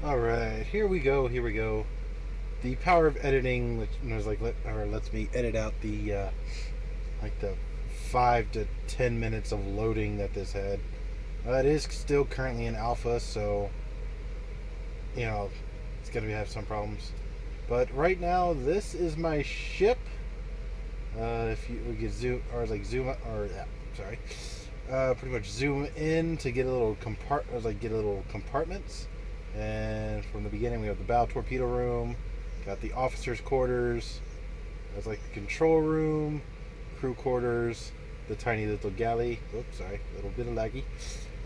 Alright, here we go, here we go. The power of editing, which was like, lets me edit out the 5 to 10 minutes of loading that this had. It is still currently in alpha, so it's gonna have some problems. But right now, this is my ship. If we could zoom sorry, pretty much zoom in to get a little compartments. And from the beginning, we have the bow torpedo room, got the officers' quarters. That's like the control room, crew quarters, the tiny little galley. Oops, sorry, a little bit of laggy.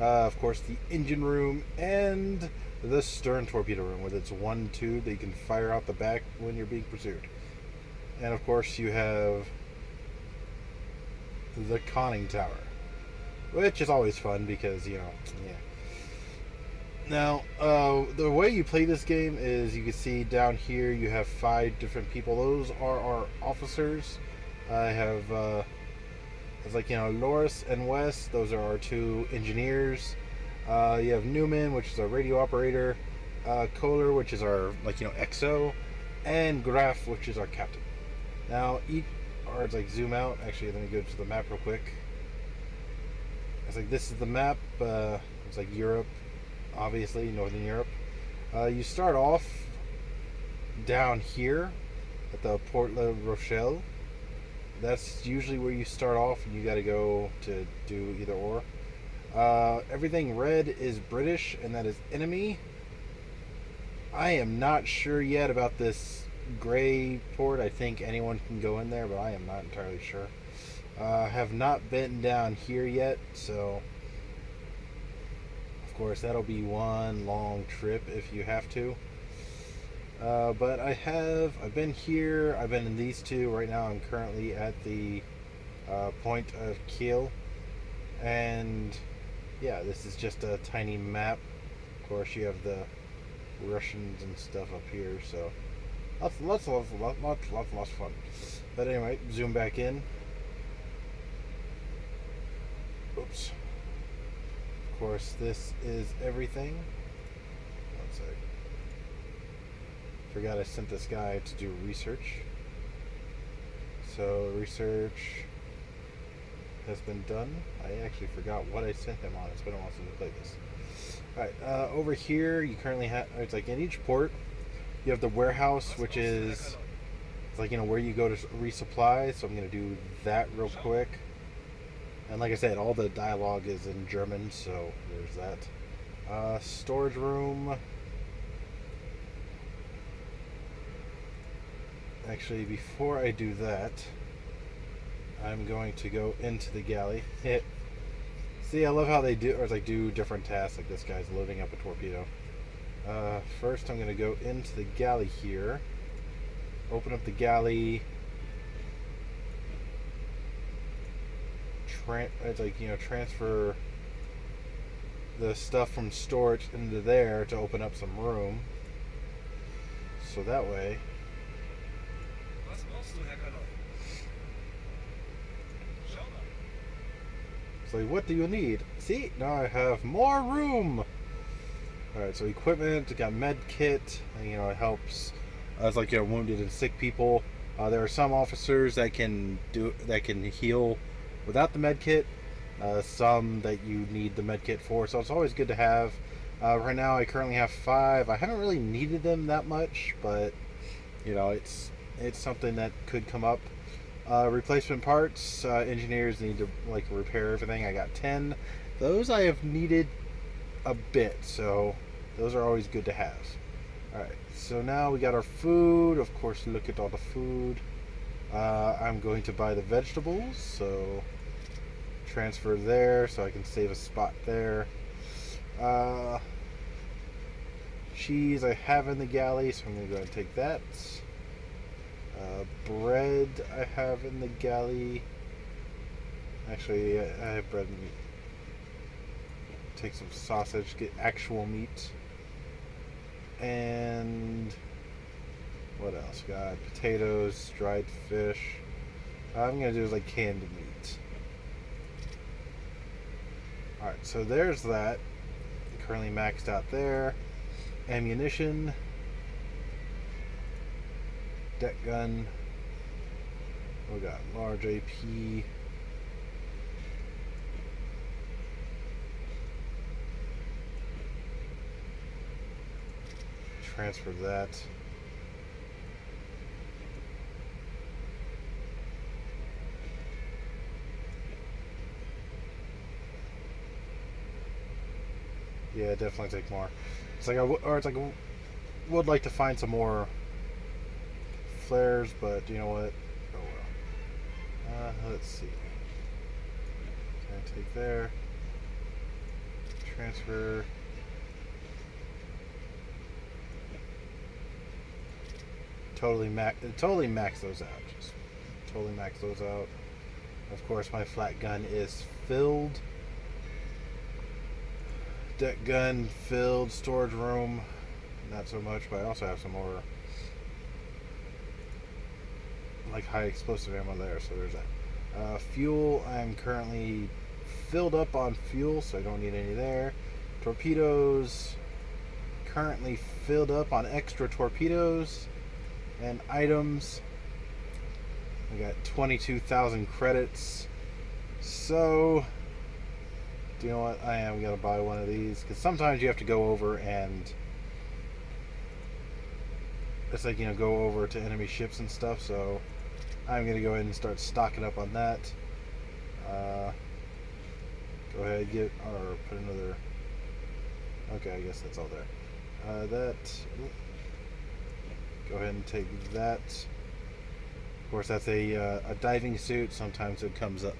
Of course, the engine room and the stern torpedo room, with its one tube that you can fire out the back when you're being pursued. And of course, you have the conning tower, which is always fun because yeah. Now, the way you play this game is you can see down here you have 5 different people. Those are our officers. I have, it's like, Loris and Wes. Those are our 2 engineers. You have Newman, which is our radio operator. Kohler, which is our, XO. And Graf, which is our captain. Now, it's like zoom out. Actually, let me go to the map real quick. It's like this is the map. It's like Europe. Obviously, Northern Europe. You start off down here at the Port La Rochelle. That's usually where you start off, and you got to go to do either or. Everything red is British, and that is enemy. I am not sure yet about this gray port. I think anyone can go in there, but I am not entirely sure. Have not been down here yet, so of course that'll be one long trip if you have to. But I've been here. I've been in these 2. Right now I'm currently at the point of Kiel, and yeah, this is just a tiny map. Of course, you have the Russians and stuff up here, so lots of fun. But anyway, zoom back in. Oops. Of course, this is everything. One sec. Forgot I sent this guy to do research. So research has been done. I actually forgot what I sent him on. It's been a while since I played this. Alright, over here you currently have, it's like in each port you have the warehouse, which is it's like where you go to resupply. So I'm going to do that real quick. And like I said, all the dialogue is in German, so there's that. Storage room. Actually, before I do that, I'm going to go into the galley. See, I love how they do different tasks. Like this guy's loading up a torpedo. First, I'm going to go into the galley here. Open up the galley. Transfer the stuff from storage into there to open up some room. So that way. So what do you need? See, now I have more room. Alright, so equipment, got med kit, it helps as wounded and sick people. There are some officers that can heal without the med kit. Some that you need the med kit for, so it's always good to have. Right now I currently have 5. I haven't really needed them that much, but it's something that could come up. Replacement parts, engineers need to repair everything. I got 10. Those I have needed a bit, so those are always good to have. Alright, so now we got our food. Of course, look at all the food. I'm going to buy the vegetables, so transfer there so I can save a spot there. Cheese I have in the galley, so I'm going to go ahead and take that. Bread I have in the galley. Actually, I have bread and meat. Take some sausage, get actual meat. And what else? Got potatoes, dried fish. I'm going to do canned meat. Alright, so there's that. Currently maxed out there. ammunition, deck gun. We got large AP. Transfer that. Yeah, definitely take more. It's like I would like to find some more flares, but you know what? Oh well. Let's see. Can I take there? Transfer. Totally max those out. Just totally max those out. Of course, my flat gun is filled. Deck gun filled. Storage room, not so much, but I also have some more like high explosive ammo there. So there's that. Fuel, I'm currently filled up on fuel, so I don't need any there. Torpedoes, currently filled up on extra torpedoes. And items, I got 22,000 credits. So, do you know what? I am going to buy one of these. Because sometimes you have to go over and it's like, go over to enemy ships and stuff. So, I'm going to go ahead and start stocking up on that. Go ahead, or put another. Okay, I guess that's all there. Go ahead and take that. Of course, that's a diving suit. Sometimes it comes up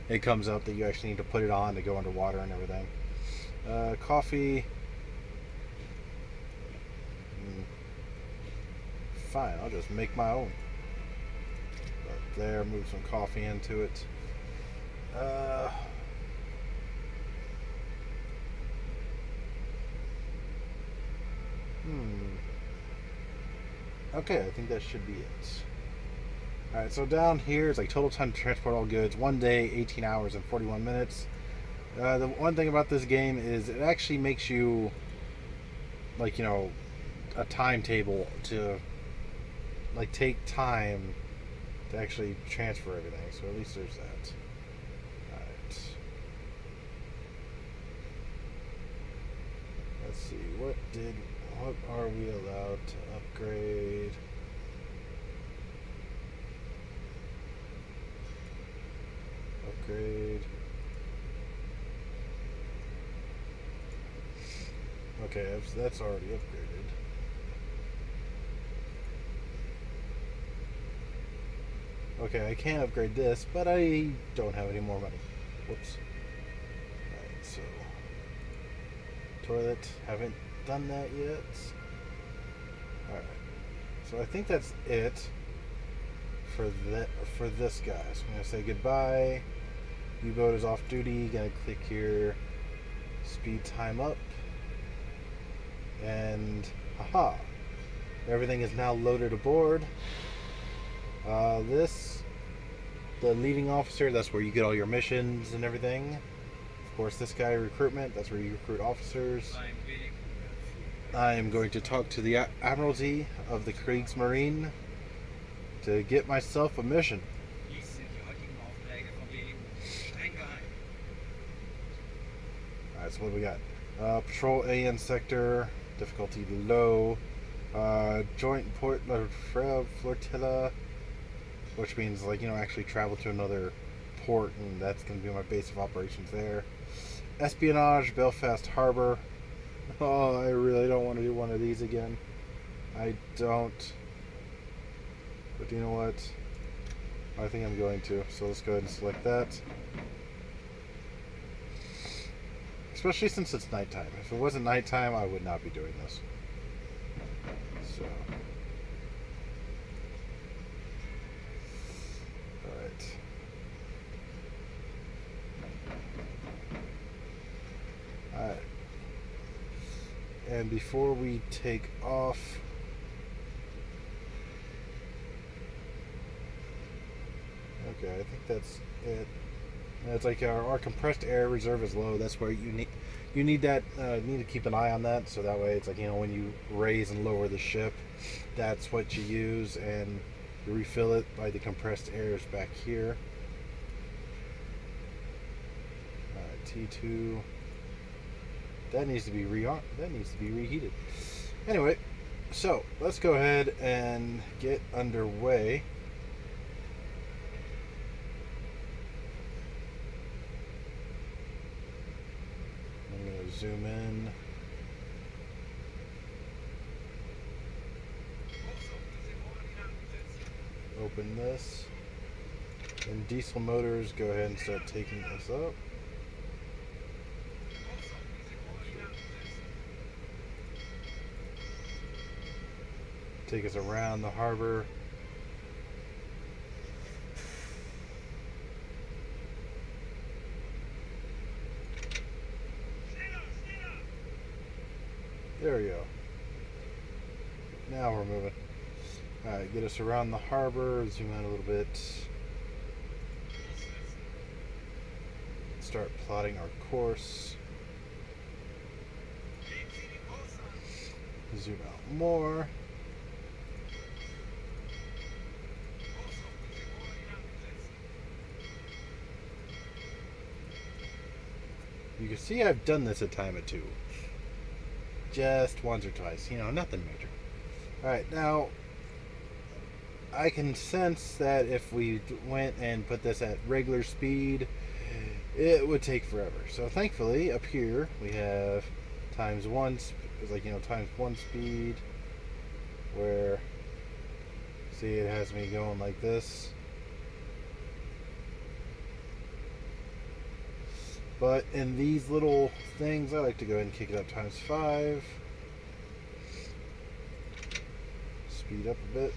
that you actually need to put it on to go underwater and everything. Coffee. Fine, I'll just make my own. But there, move some coffee into it. Okay, I think that should be it. Alright, so down here it's like total time to transport all goods. 1 day, 18 hours, and 41 minutes. The one thing about this game is it actually makes you, like, a timetable to, like, take time to actually transfer everything. So at least there's that. Alright. Let's see, what are we allowed to upgrade? Okay, that's already upgraded. Okay, I can't upgrade this, but I don't have any more money. Whoops. Alright, so toilet, haven't done that yet. Alright, so I think that's it for this guy. So I'm gonna say goodbye. U-boat is off duty. Gonna click here, speed time up, and haha, everything is now loaded aboard. The leading officer, that's where you get all your missions and everything. Of course, this guy, recruitment, that's where you recruit officers. I am going to talk to the Admiralty of the Kriegsmarine to get myself a mission. Alright, so what do we got? Patrol AN sector, difficulty low. Joint port flotilla, which means, like, actually travel to another port, and that's going to be my base of operations there. Espionage, Belfast Harbor. Oh, I really don't want to do one of these again. I don't. But you know what? I think I'm going to. So let's go ahead and select that. Especially since it's nighttime. If it wasn't nighttime, I would not be doing this. So. Alright. Alright. And before we take off, okay, I think that's it. It's like our compressed air reserve is low. That's where you need that need to keep an eye on that. So that way, it's like when you raise and lower the ship, that's what you use, and you refill it by the compressed airs back here. T2. That needs to be reheated. Anyway, so let's go ahead and get underway. I'm going to zoom in. Open this. And diesel motors, go ahead and start taking this up. Take us around the harbor. There we go. Now we're moving. Alright, get us around the harbor, zoom out a little bit. Start plotting our course. Zoom out more. You can see I've done this a time or two. Just once or twice, nothing major. Alright, now I can sense that if we went and put this at regular speed, it would take forever. So thankfully, up here we have times one speed, where, see, it has me going like this. But in these little things, I like to go ahead and kick it up times 5. Speed up a bit.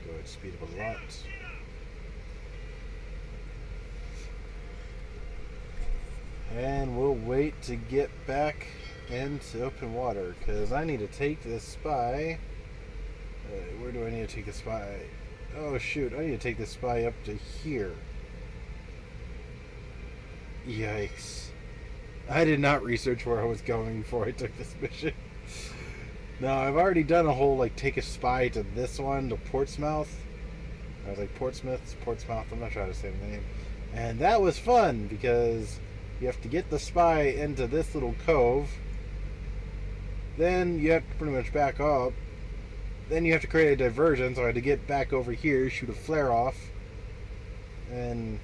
Go ahead and speed up a lot. And we'll wait to get back into open water, because I need to take this spy. Where do I need to take the spy? Oh shoot, I need to take this spy up to here. Yikes. I did not research where I was going before I took this mission. Now, I've already done a whole, take a spy to this one, to Portsmouth. I was like, Portsmouth, I'm not trying to say the name. And that was fun, because you have to get the spy into this little cove. Then you have to pretty much back up. Then you have to create a diversion, so I had to get back over here, shoot a flare off. And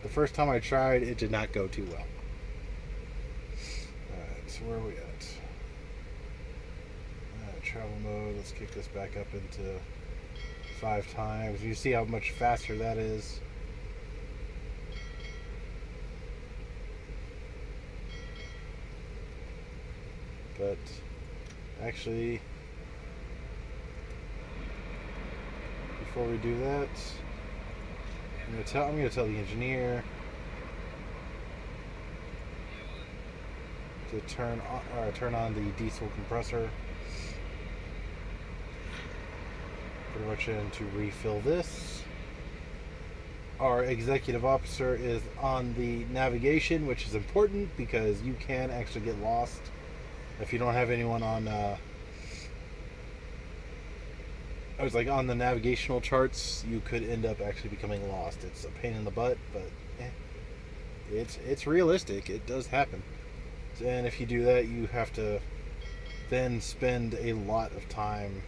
the first time I tried, it did not go too well. Alright, so where are we at? Travel mode, let's kick this back up into 5 times. You see how much faster that is. But actually, before we do that, I'm gonna tell the engineer to turn on the diesel compressor. Pretty much in to refill this. Our executive officer is on the navigation, which is important because you can actually get lost if you don't have anyone on. I was like, on the navigational charts, you could end up actually becoming lost. It's a pain in the butt, but it's realistic. It does happen. And if you do that, you have to then spend a lot of time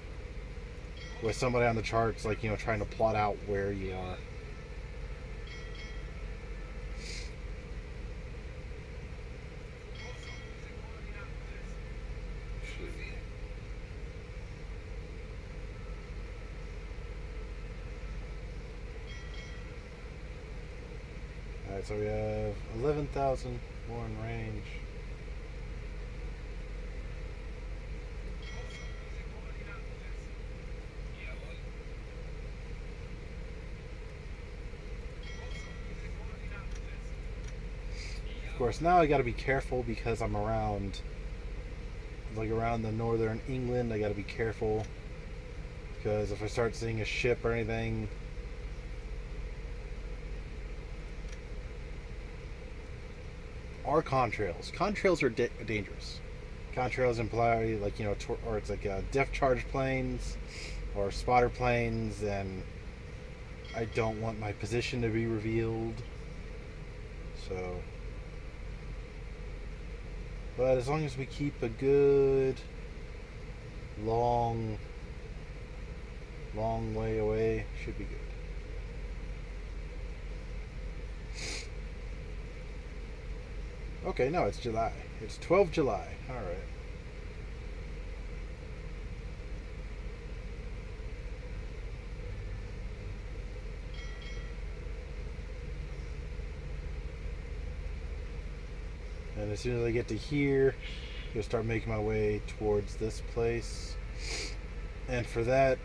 with somebody on the charts, trying to plot out where you are. Alright, so we have 11,000 more in range. Of course, now I got to be careful because I'm around the northern England. I got to be careful because if I start seeing a ship or anything, are contrails. Contrails are dangerous. Contrails imply, like, or it's like depth charge planes or spotter planes, and I don't want my position to be revealed. So, but as long as we keep a good long way away, should be good. Okay, no, it's July. It's 12 July. All right. And as soon as I get to here, I'm gonna start making my way towards this place. And for that,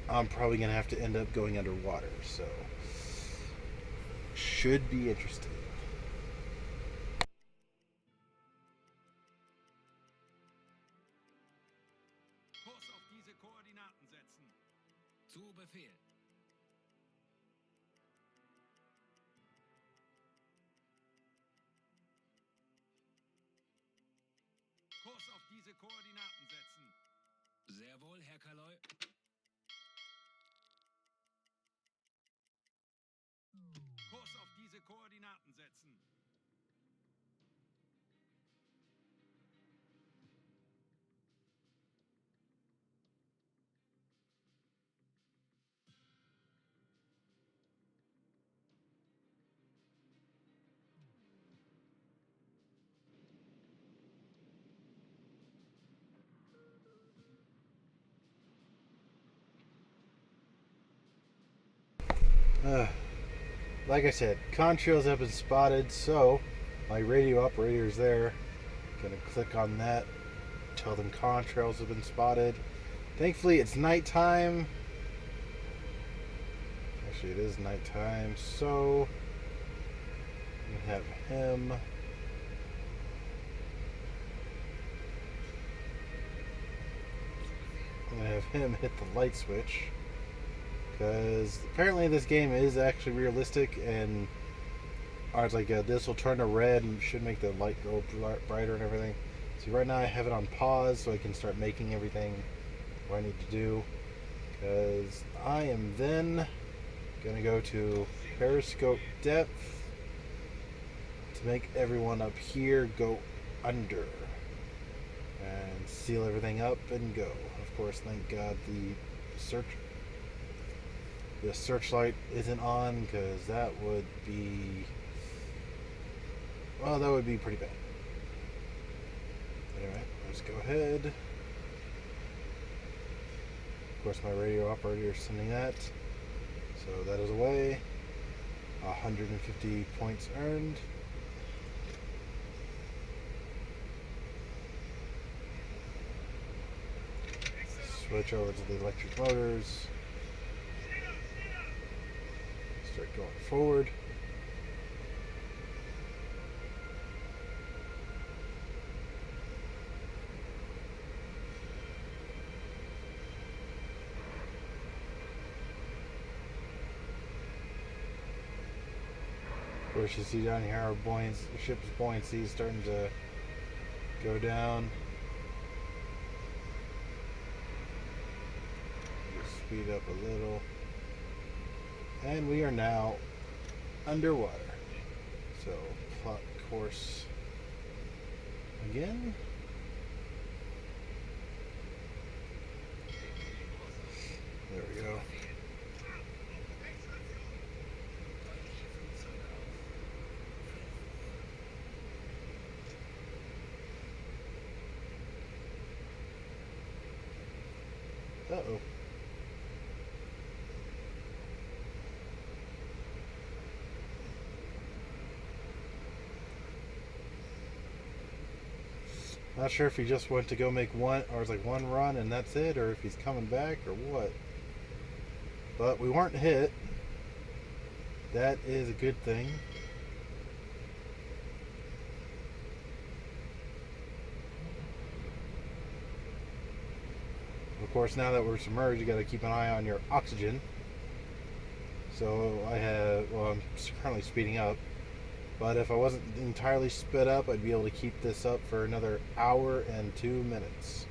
I'm probably gonna have to end up going underwater. So, should be interesting. Kurs auf diese Koordinaten setzen. Zu Befehl. Kurs auf diese Koordinaten setzen. Sehr wohl, Herr Kaloy. Kurs auf diese Koordinaten setzen. Like I said, contrails have been spotted, so my radio operator's there. Gonna click on that, tell them contrails have been spotted. Thankfully, it's nighttime. Actually, it is nighttime, so I'm gonna have him. I'm gonna have him hit the light switch, because apparently this game is actually realistic, and it's like this will turn to red and should make the light go brighter and everything. See, right now I have it on pause so I can start making everything what I need to do, because I am then gonna go to periscope depth to make everyone up here go under and seal everything up and go. Of course, thank God the searchlight isn't on, because that would be, well, that would be pretty bad. Anyway, let's go ahead. Of course, my radio operator is sending that, so that is away. 150 points earned. Switch over to the electric motors. Start going forward. Of course, you see down here our ship's buoyancy is starting to go down. Just speed up a little. And we are now underwater. So, plot course again. There we go. Uh-oh. Not sure if he just went to go make one, or it's like one run and that's it, or if he's coming back or what. But we weren't hit. That is a good thing. Of course, now that we're submerged, you got to keep an eye on your oxygen. So I'm currently speeding up. But if I wasn't entirely sped up, I'd be able to keep this up for another hour and 2 minutes.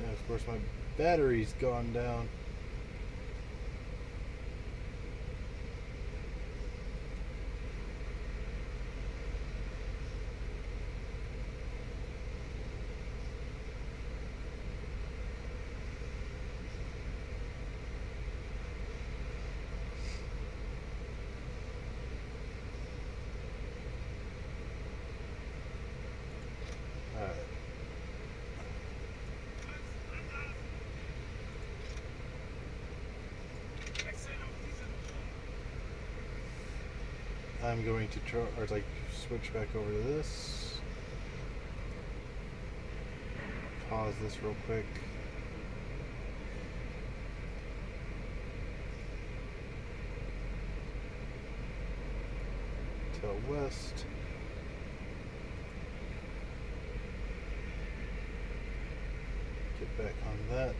And of course, my battery's gone down. Alright. I'm going to switch back over to this. Pause this real quick. Till west. Get back on that.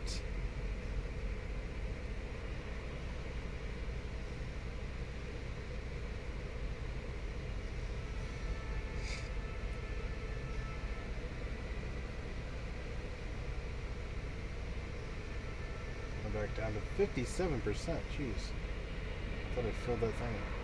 I'm back down to 57%. Jeez. I thought I filled that thing up.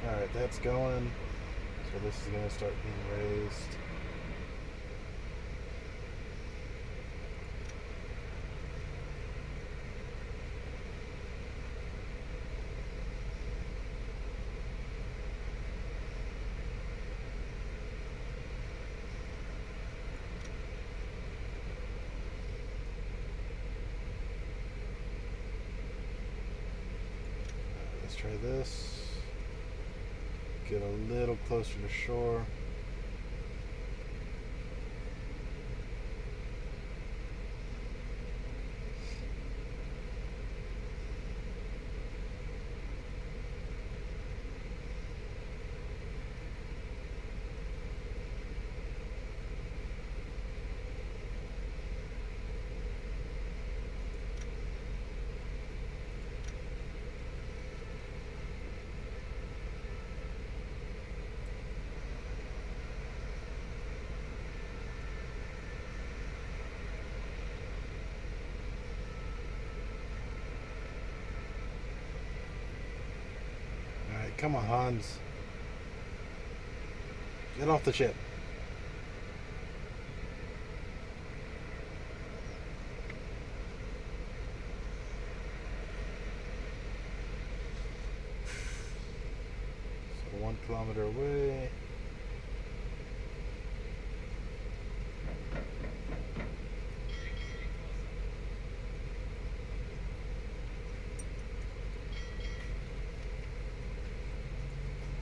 Alright, that's going. So this is going to start being raised. Let's try this. Get a little closer to shore. Alright, come on, Hans. Get off the ship. So 1 kilometer away.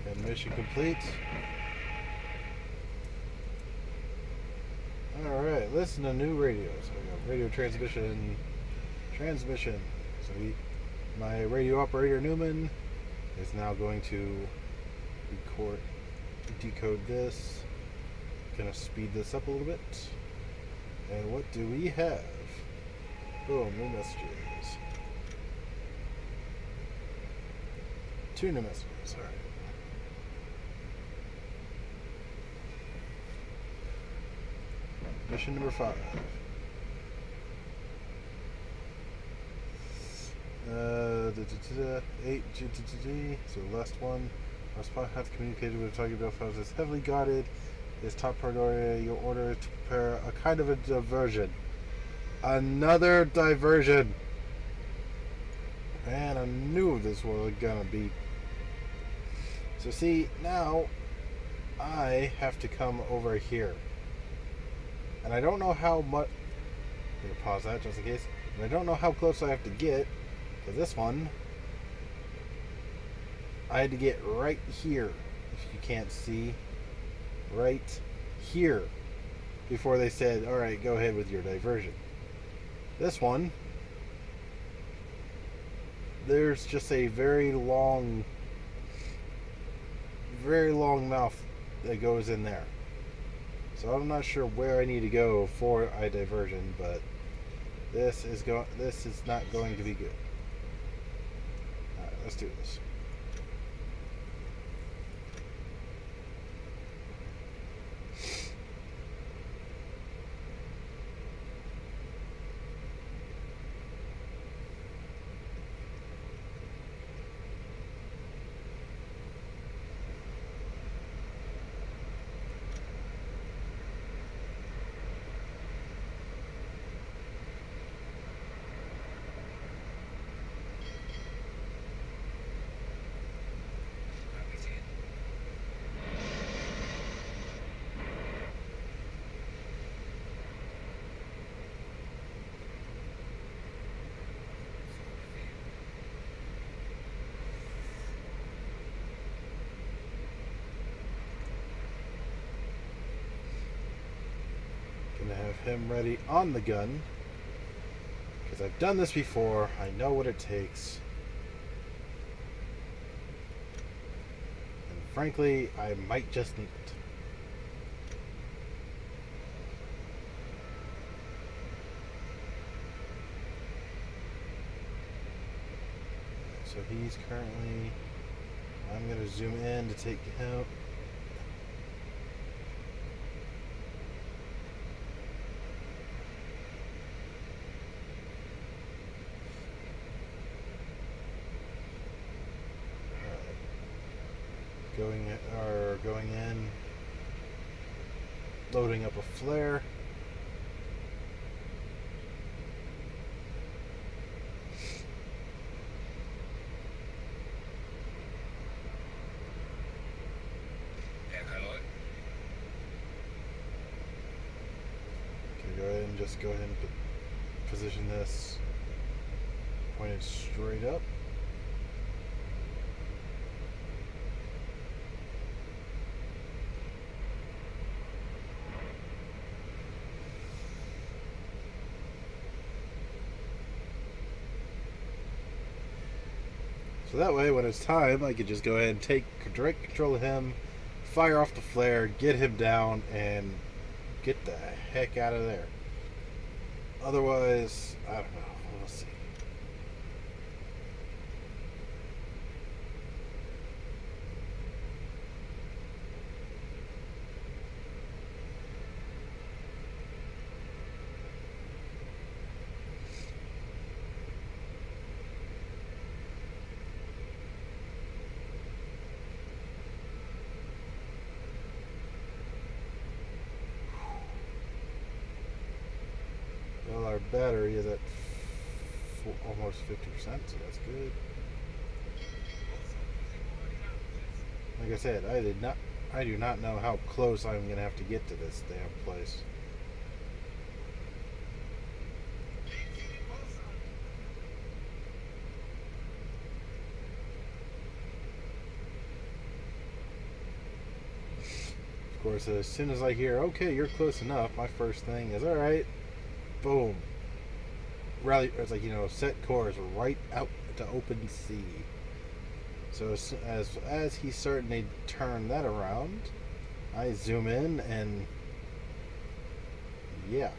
And mission complete. Alright, listen to new radios. So we got radio transmission. So my radio operator Newman is now going to decode this. Gonna speed this up a little bit. And what do we have? Boom, new messages. 2 new messages. All right. Mission number 5. Eight. So the last one. Our spot has communicated with the target Belfast is heavily guarded. Its top priority. Your order is to prepare a kind of a diversion. Another diversion. Man, I knew this was gonna be. So see, now I have to come over here. And I don't know how much. I'm gonna pause that just in case. And I don't know how close I have to get. For this one, I had to get right here. If you can't see, right here, before they said, "All right, go ahead with your diversion." This one, there's just a very long mouth that goes in there. So I'm not sure where I need to go for a diversion, but this is not going to be good. All right, let's do this. Gonna have him ready on the gun, because I've done this before. I know what it takes. And frankly, I might just need it. So he's currently. I'm gonna zoom in to take him. Going in, loading up a flare. Okay, go ahead and just go ahead and position this pointed straight up. So that way, when it's time, I could just go ahead and take direct control of him, fire off the flare, get him down, and get the heck out of there. Otherwise, I don't know. We'll see. Well, our battery is at almost 50%, so that's good. Like I said, I do not know how close I'm going to have to get to this damn place. Of course, as soon as I hear, okay, you're close enough, my first thing is, alright, boom. Rally, it's like, set course right out to open sea. So as he's starting to turn that around, I zoom in and yeah.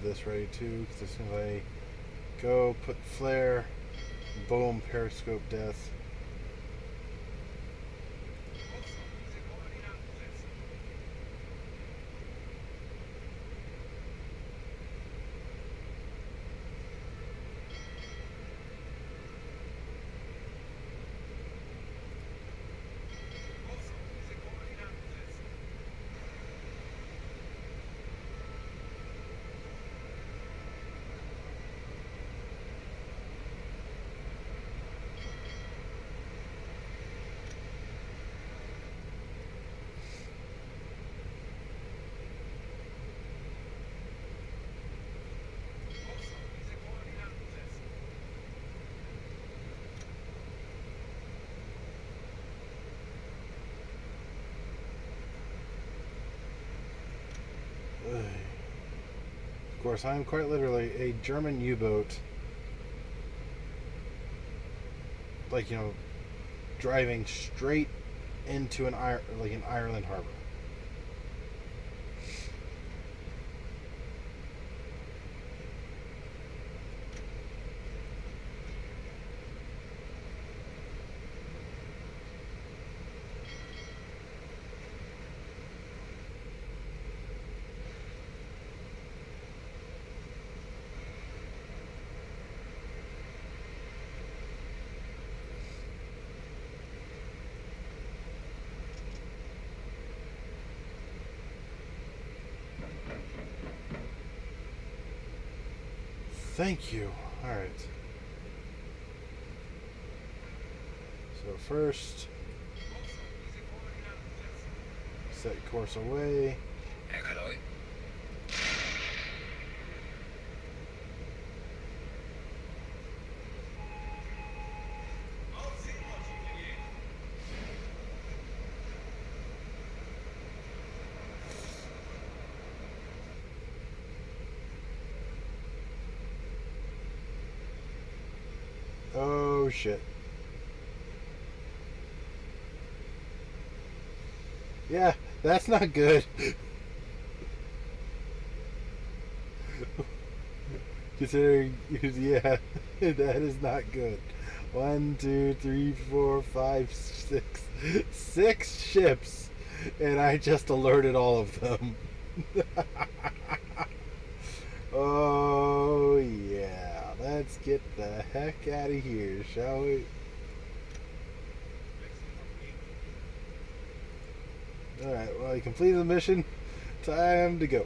this ready too, because as soon as I go, put flare, boom, periscope death. Of course, I am quite literally a German U-boat, like, you know, driving straight into an Ireland harbor. Thank you. Alright. So first, set course away. Oh shit. Yeah, that's not good. Considering, yeah, that is not good. 1, 2, 3, 4, 5, 6. 6 ships, and I just alerted all of them. Oh, yeah. Let's get the heck out of here, shall we? Alright, well, I completed the mission. Time to go.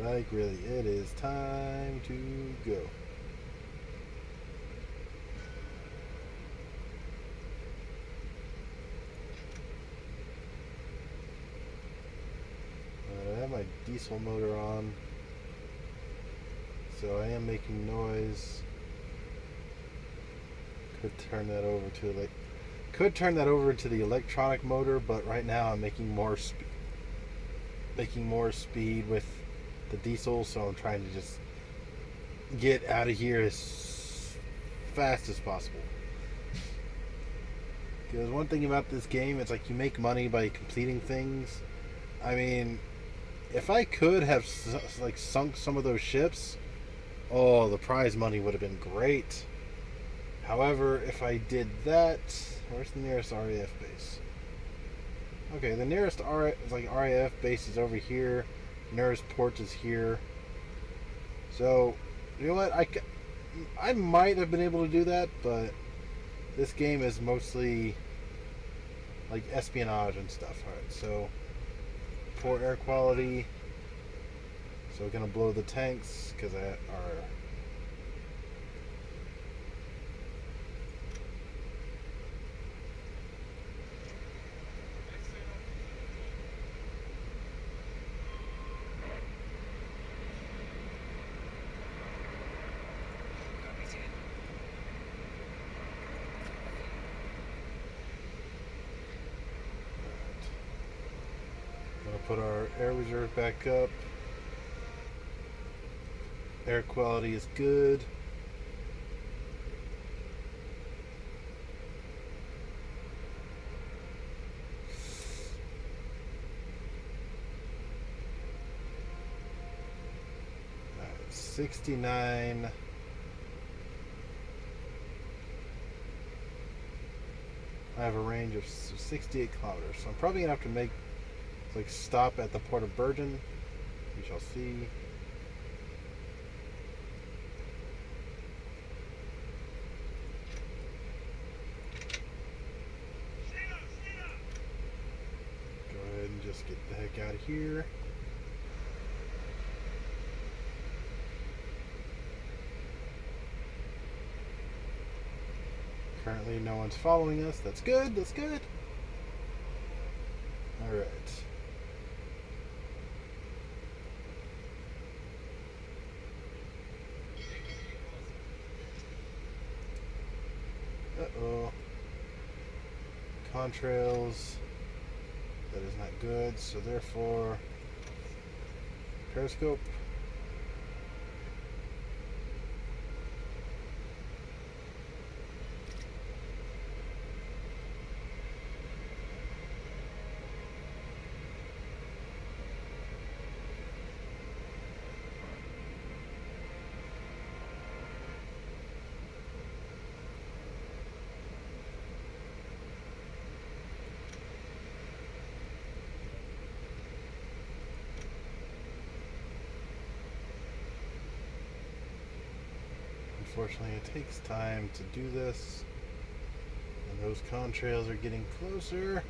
Like, really, it is time to go. I have my diesel motor on, so I am making noise. Could turn that over to the electronic motor, but right now I'm making more speed with the diesel, so I'm trying to just get out of here as fast as possible. Because one thing about this game, it's like you make money by completing things. I mean, if I could have like sunk some of those ships, oh, the prize money would have been great. However, if I did that, where's the nearest RAF base? Okay, the nearest RAF base is over here. Nearest port is here. So, you know what? I might have been able to do that, but this game is mostly like espionage and stuff. Alright, so poor air quality. So we're gonna blow the tanks because that are. Put our air reserve back up. Air quality is good. Alright, 69. I have a range of 68 kilometers, so I'm probably gonna have to make like stop at the port of Bergen. We shall see. Go ahead and just get the heck out of here. Currently, no one's following us. That's good. That's good. All right. Uh-oh. Contrails. That is not good. So therefore, periscope. Unfortunately, it takes time to do this. And those contrails are getting closer.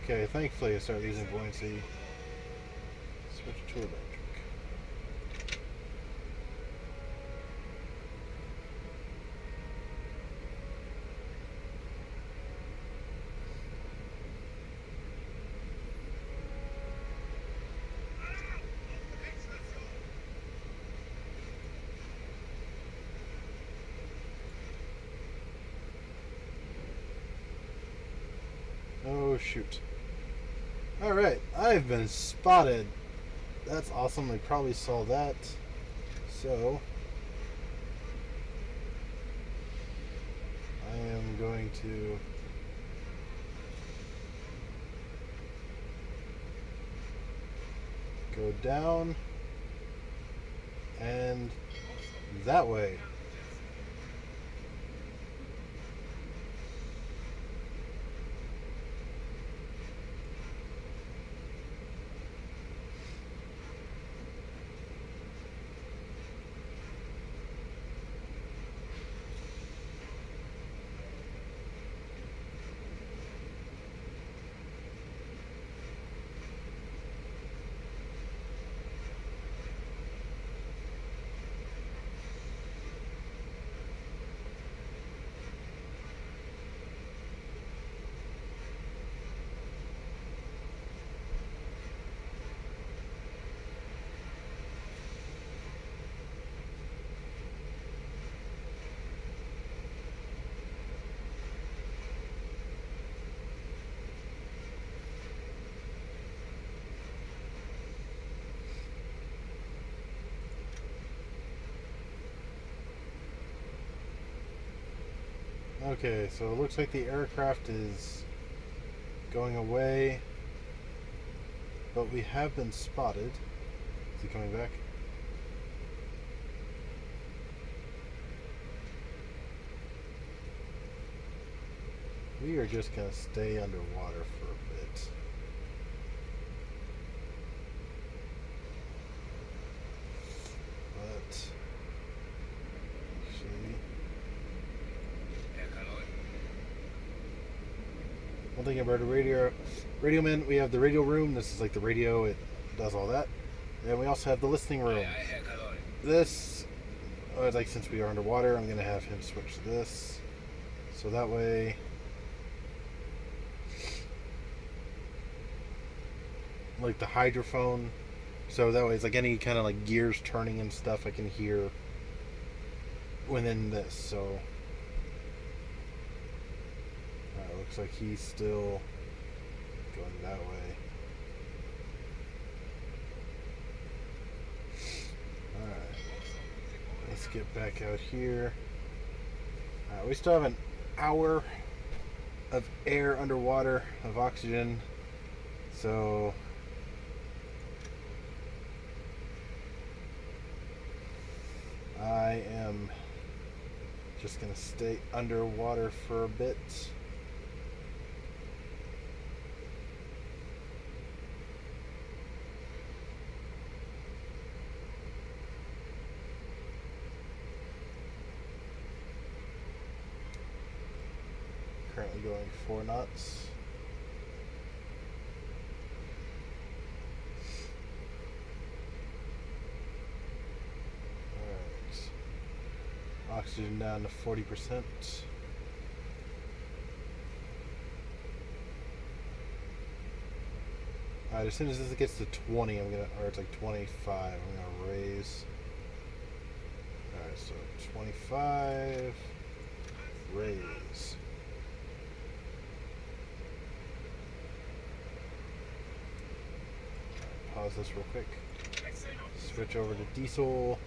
Okay, thankfully I start using buoyancy. Switch to electric. Oh, shoot. Alright, I've been spotted. That's awesome. They probably saw that. So, I am going to go down and that way. Okay, so it looks like the aircraft is going away, but we have been spotted. Is he coming back? We are just going to stay underwater for a bit. But, actually, one thing about a radio man, we have the radio room. This is like the radio, it does all that. And we also have the listening room. This, like since we are underwater, I'm going to have him switch to this. So that way, like the hydrophone, so that way it's like any kind of like gears turning and stuff I can hear within this. So looks like he's still going that way. Let's get back out here. We still have an hour of air underwater, of oxygen. So I am just going to stay underwater for a bit. Currently going 4 knots. Alright. Oxygen down to 40%. Alright, as soon as this gets to 20, I'm gonna, or it's like 25, I'm gonna raise. Alright, so 25, raise. Pause this real quick. Switch over to diesel.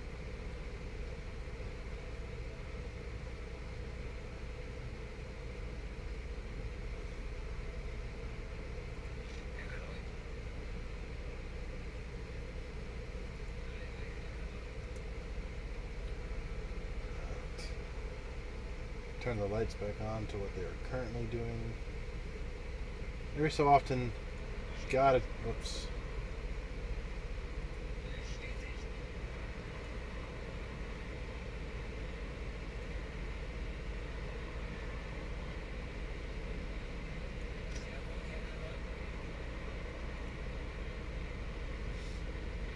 Turn the lights back on to what they are currently doing. Every so often, gotta, whoops.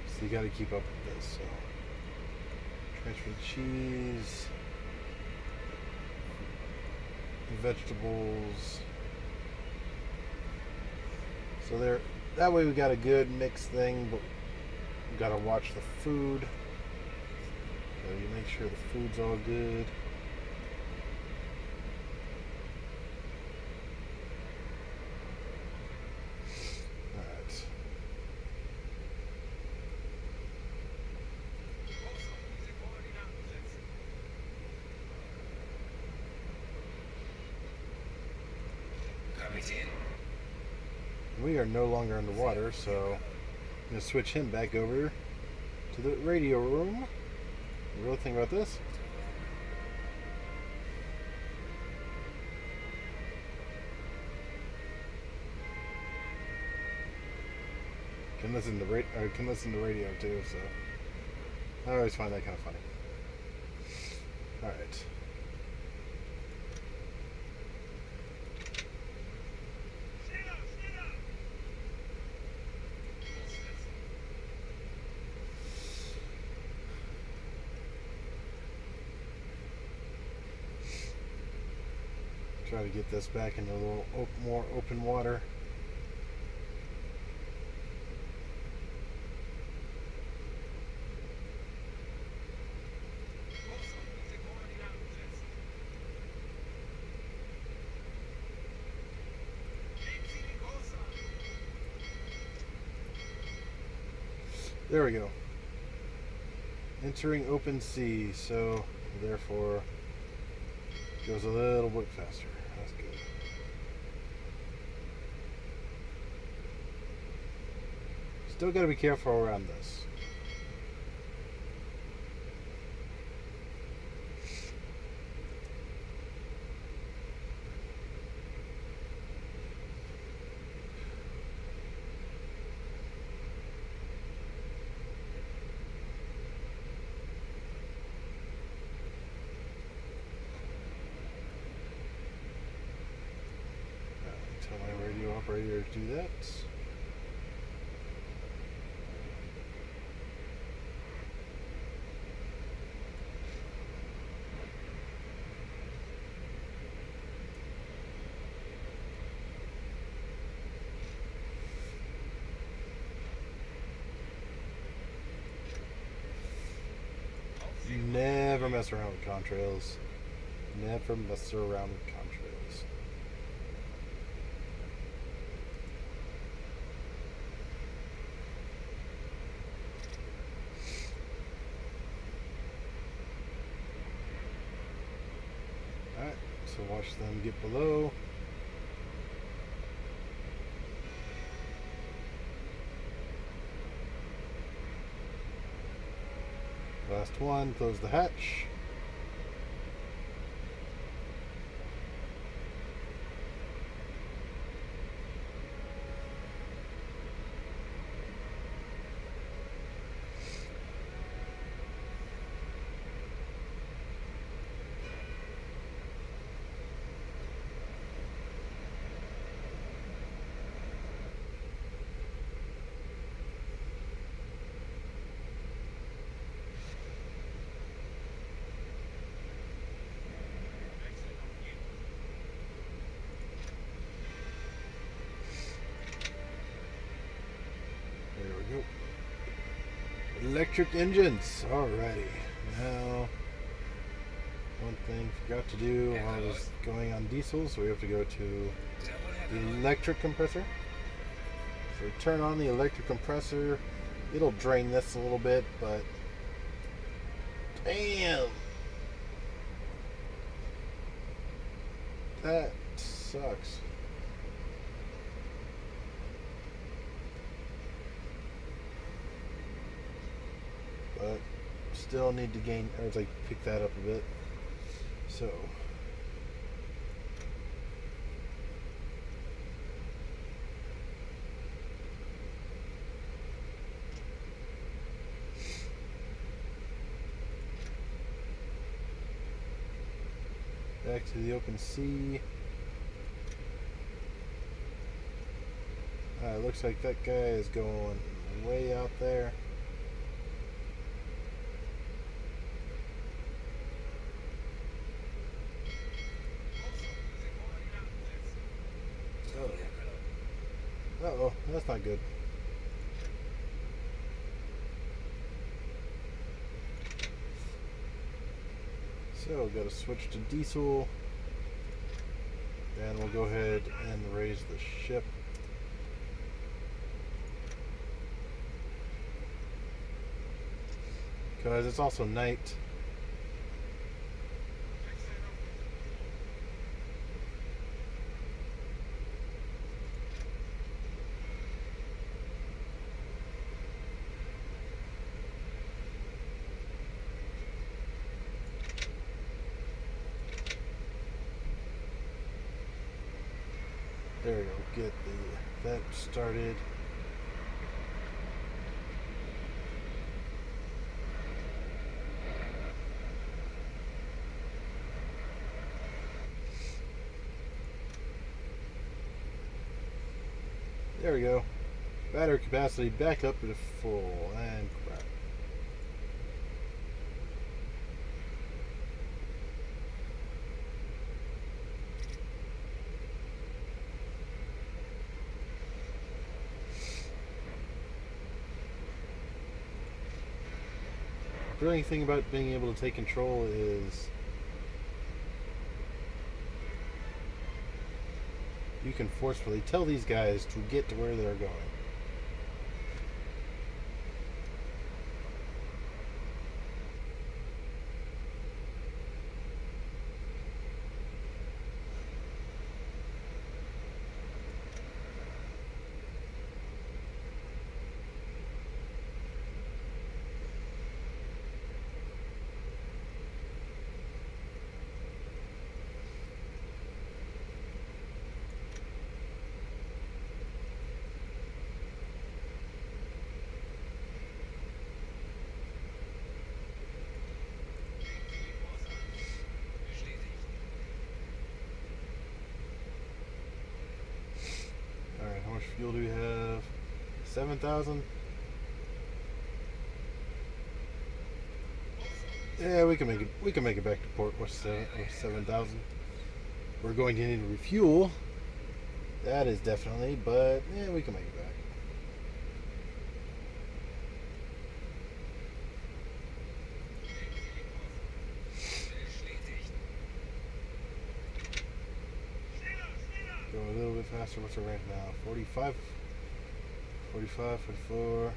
So you gotta keep up with this, so. Transfer the cheese. Vegetables. So there, that way we got a good mixed thing, but we gotta watch the food. So you make sure the food's all good. Alright. We are no longer underwater, so I'm going to switch him back over to the radio room. The real thing about this, can listen to radio too, so I always find that kind of funny. All right. Try to get this back into a little more open water. There we go. Entering open sea, so therefore goes a little bit faster. That's good. Still got to be careful around this. Tell my radio operator to do that. Never mess around with contrails. Never mess around with contrails. So watch them get below. Last one, close the hatch. There we go. Electric engines. Alrighty. Now, one thing forgot to do while I was going on diesel, so we have to go to the electric compressor. So turn on the electric compressor. It'll drain this a little bit, but damn, that sucks. But still need to gain, or like pick that up a bit. So back to the open sea. It looks like that guy is going way out there. Uh-oh, that's not good. So, got to switch to diesel. And we'll go ahead and raise the ship. Because it's also night. There we go, get that started. There we go. Battery capacity back up to full, and crap. The brilliant thing about being able to take control is you can forcefully tell these guys to get to where they're going. Alright, how much fuel do we have? 7,000? Yeah, we can make it back to port with 7,000. We're going to need to refuel. That is definitely, but yeah, we can make it back. Go a little bit faster. What's our rank now? 45, 45, 44. Alright.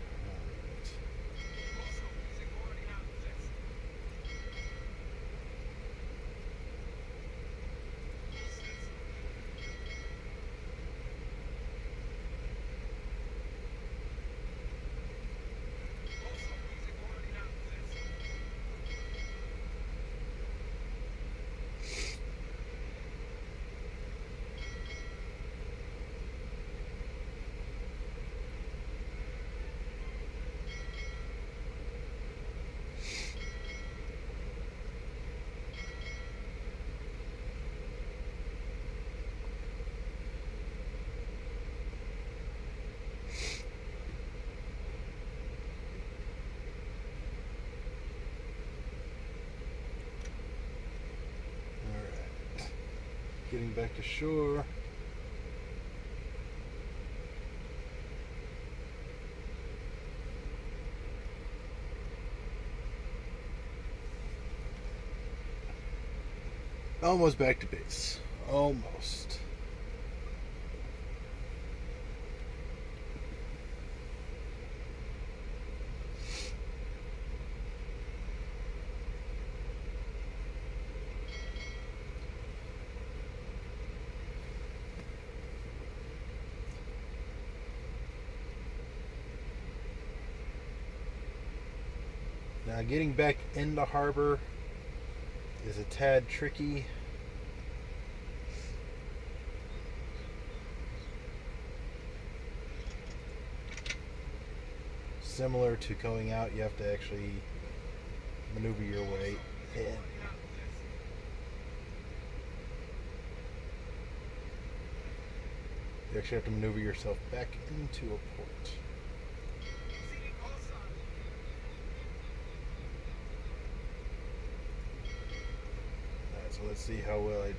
getting back to shore. Almost back to base. Almost. Now getting back into harbor is a tad tricky. Similar to going out, you have to actually maneuver your way in. You actually have to maneuver yourself back into a port. Alright, so let's see how well I do.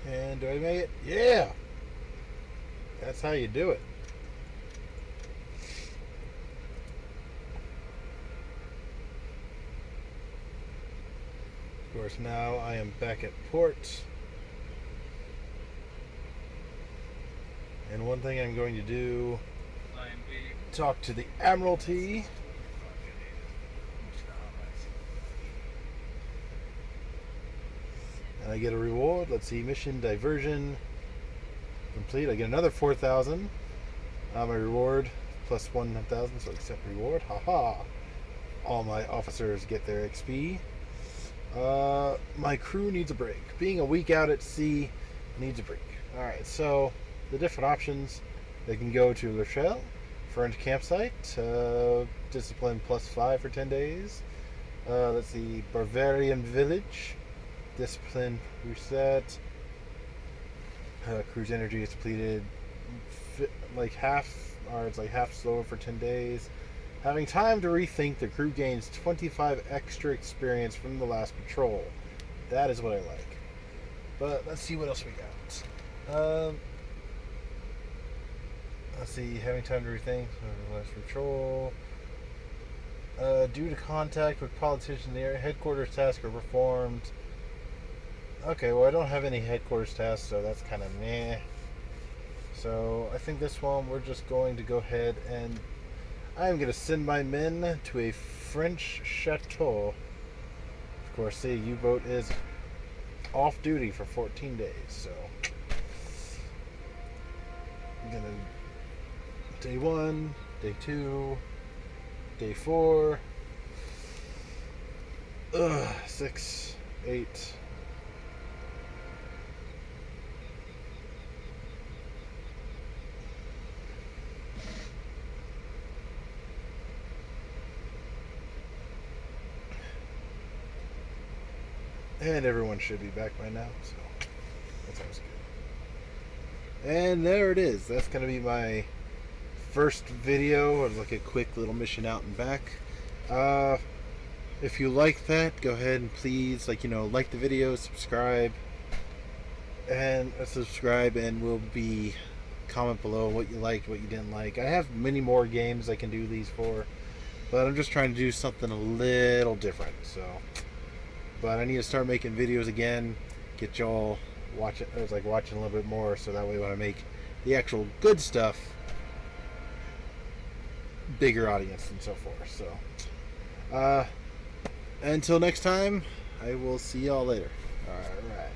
And do I make it? Yeah! That's how you do it. Of course, now I am back at port. And one thing I'm going to do, talk to the Admiralty. And I get a reward. Let's see, mission diversion complete. I get another 4,000. My reward plus 1,000, so accept reward. Haha. All my officers get their XP. My crew needs a break. Being a week out at sea needs a break. Alright, so the different options. They can go to La Rochelle, Furnished Campsite, Discipline +5 for 10 days. Let's see, Bavarian Village, Discipline reset. Cruise energy is depleted like half, or it's like half slower for 10 days. Having time to rethink, the crew gains 25 extra experience from the last patrol. That is what I like. But let's see what else we got. Let's see, having time to rethink, last patrol. Due to contact with politicians in the area, headquarters tasks are performed. Okay, well I don't have any headquarters tasks, so that's kind of meh. So I think this one we're just going to go ahead and I'm going to send my men to a French chateau. Of course, the U-boat is off duty for 14 days, so I'm going to day 1, day 2, day 4, 6, 8. And everyone should be back by now, so that's always good. And there it is. That's going to be my first video of like a quick little mission out and back. If you like that, go ahead and please, like the video, subscribe, and we'll be comment below what you liked, what you didn't like. I have many more games I can do these for, but I'm just trying to do something a little different. So. But I need to start making videos again, get y'all watching a little bit more, so that way when I make the actual good stuff, bigger audience and so forth. So, until next time, I will see y'all later. All right.